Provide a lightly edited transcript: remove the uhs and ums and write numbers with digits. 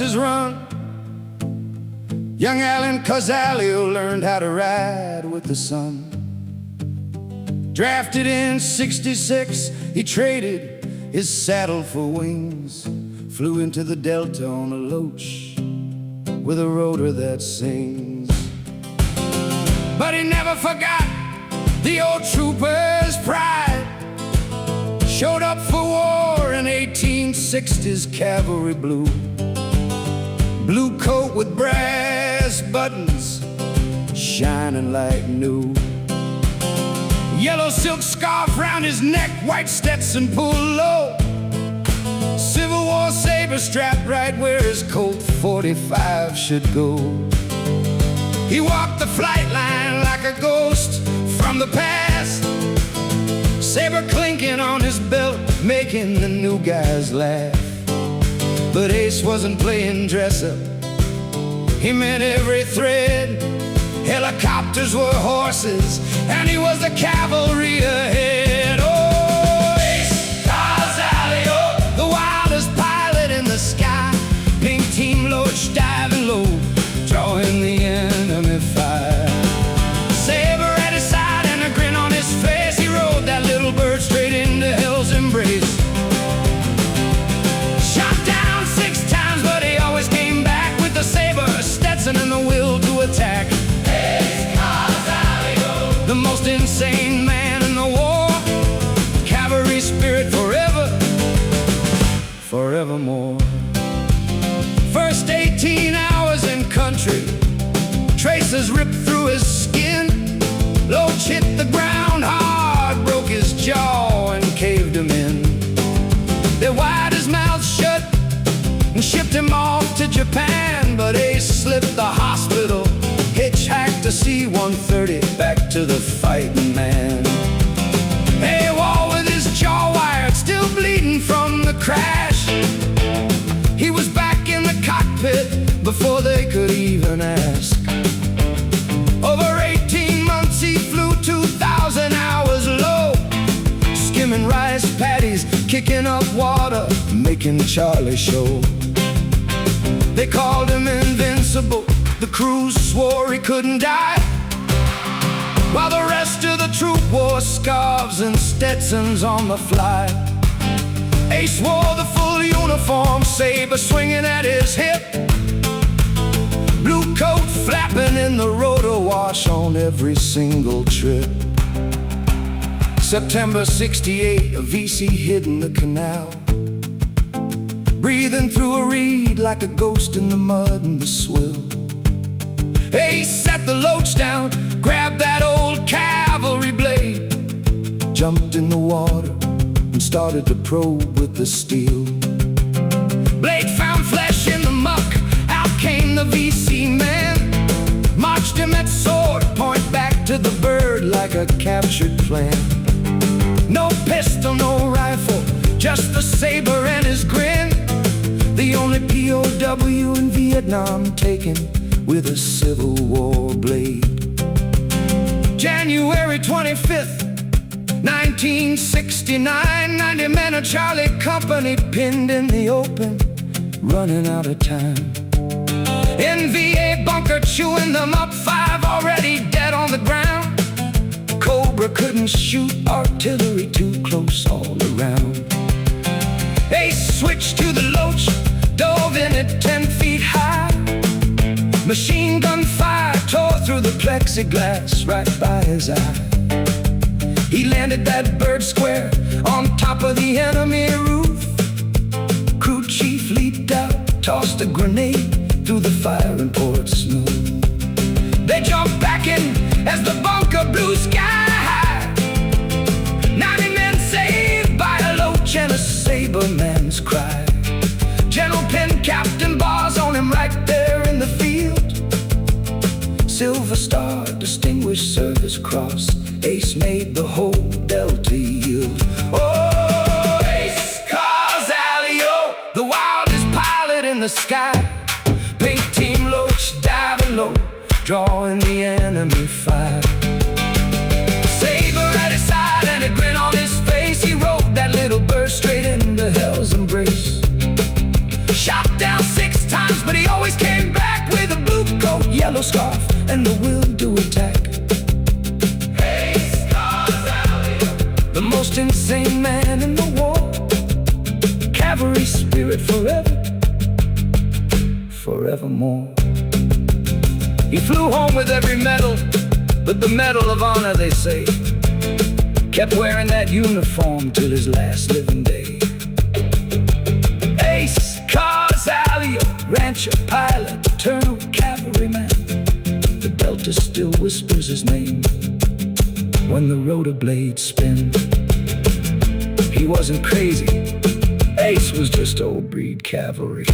horses run. Young Alan Cozzalio learned how to ride with the sun. Drafted in '66, he traded his saddle for wings. Flew into the Delta on a loach with a rotor that sings. But he never forgot the old trooper's pride. Showed up for war in 1860's cavalry blue. Blue coat with brass buttons shining like new. Yellow silk scarf round his neck, white Stetson pulled low. Civil War saber strapped right where his Colt 45 should go. He walked the flight line like a ghost from the past. Saber clinking on his belt, making the new guys laugh. But Ace wasn't playing dress-up, he meant every thread. Helicopters were horses, and he was the cavalry ahead. Oh, Ace Cozzalio, the wildest pilot in the sky. Pink team loach diving low, drawing the enemy fire. Saber at his side and a grin on his face, he rode that little bird straight into hell's embrace. Shot down 6 times, but he always came back with the saber, Stetson, and the will to attack. The most insane man in the war, cavalry spirit forever, forevermore. First 18 hours in country, traces ripped through his skin. Loach hit the ground hard, broke his jaw and caved him in. They wired his mouth shut and shipped him off to Japan. But Ace slipped the hospital, hitchhiked a C-130 back to the fighting man. AWOL with his jaw wired, still bleeding from the crash. He was back in the cockpit before they could even ask. Over 18 months he flew 2,000 hours low, skimming rice paddies, kicking up water, making Charlie show. They called him invincible, the crew swore he couldn't die, while the rest of the troop wore scarves and Stetsons on the fly. Ace wore the full uniform, saber swinging at his hip, blue coat flapping in the rotor wash on every single trip. September '68, a VC hid in the canal, breathing through a reed like a ghost in the mud and the swill. Ace set the loach down, grabbed that old cavalry blade, jumped in the water and started to probe with the steel. Blade found flesh in the muck, out came the VC man, marched him at sword point back to the bird like a captured plan. No pistol, no rifle, just the saber and his grin. The only POW in Vietnam taken with a Civil War blade. January 25th, 1969, 90 men of Charlie Company pinned in the open, running out of time. In VA bunker chewing them up, 5 already dead on the ground. Cobra couldn't shoot artillery, too close all around. Ace switched to the loach, dove in at 10 feet high. Machine gun fire tore through the plexiglass right by his eye. He landed that bird square on top of the enemy roof. Crew chief leaped out, tossed a grenade through the fire and poured smooth. They jumped back in as the bunker blew sky high. 90 men saved by a loach and a saber man's cry. General Penn, Captain Bars on him right there in the field. Silver Star, Distinguished Service Cross, Ace made the whole Delta yield. Oh, Ace Cozzalio, the wildest pilot in the sky. Pink team loach diving low, drawing the enemy fire. Saber at his side and a grin on his face, he rode that little bird straight into hell's embrace. Shot down 6 times, always came back with a blue coat, yellow scarf, and the will to attack. Ace Cozzalio, The most insane man in the war. Cavalry spirit forever, forevermore. He flew home with every medal, but the Medal of Honor, they say, kept wearing that uniform till his last living day. Ace Cozzalio, rancher, pilot, eternal cavalryman. The Delta still whispers his name when the rotor blades spin. He wasn't crazy, Ace was just old breed cavalry.